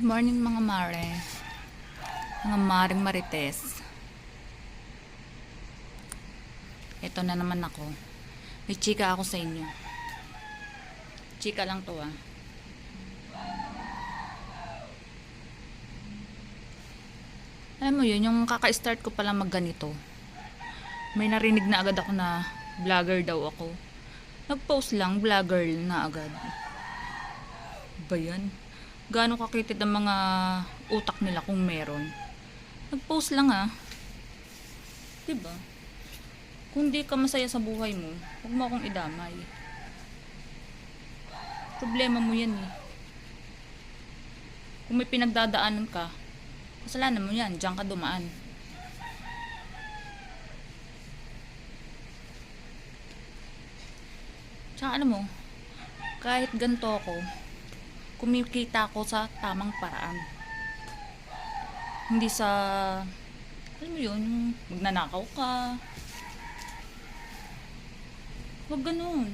Morning mga mare. Mga maring marites. Ito na naman ako. May chika ako sa inyo. Chika lang to ah. Alam mo yun, yung kaka-start ko pala magganito. May narinig na agad ako na vlogger daw ako. Nag-post lang, vlogger na agad. Ba yan? Gaano kakitid ang mga utak nila kung meron? Nag-post lang ah. Diba? Kung di ka masaya sa buhay mo, huwag mo akong idamay. Problema mo yan eh. Kung may pinagdadaanan ka, kasalanan mo yan, diyan ka dumaan. Tsaka ano mo, kahit ganito ako, kumikita ako sa tamang paraan. Hindi sa, alam mo yun, magnanakaw ka. Huwag ganun.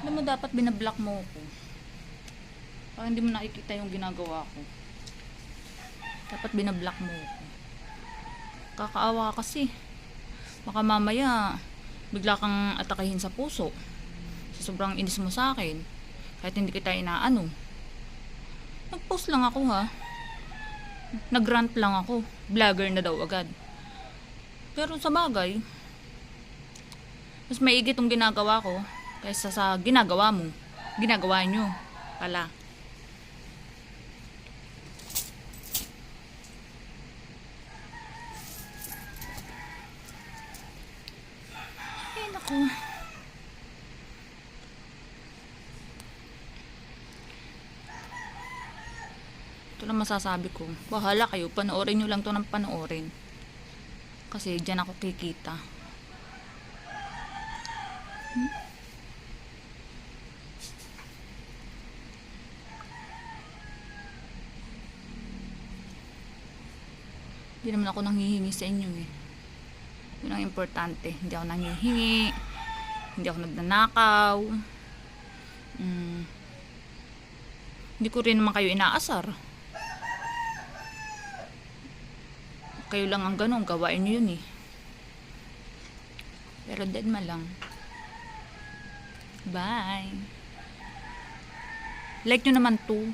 Alam mo, dapat binablock mo ako. Para hindi mo nakikita yung ginagawa ko. Dapat binablock mo ako. Kakaawa kasi. Baka mamaya, bigla kang atakahin sa puso. Sa sobrang inis mo sa akin. Kahit hindi kita inaano. Nag-post lang ako ha. Nag-rant lang ako. Vlogger na daw agad. Pero sa bagay, mas maigi itong ginagawa ko kaysa sa ginagawa mo. Ginagawa nyo pala. Ay naku. Ito lang masasabi ko. Bahala kayo. Panoorin nyo lang to ng panoorin. Kasi dyan ako kikita. Hindi naman ako nanghihingi sa inyo eh. Yun ang importante. Hindi ako nanghihingi. Hindi ako nagnanakaw. Hindi ko rin naman kayo inaasar. Kayo lang ang ganun. Gawain nyo yun eh. Pero dead ma lang. Bye. Like nyo naman to.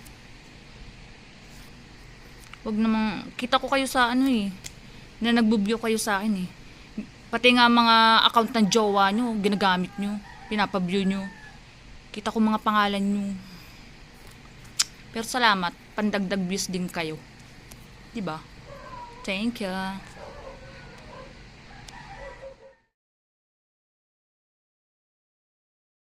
Wag namang, kita ko kayo sa ano eh, na nagbubview kayo sa akin eh. Pati nga mga account ng jowa nyo, ginagamit nyo, pinapaview nyo. Kita ko mga pangalan nyo. Pero salamat, pandagdag views din kayo. Diba? Thank you.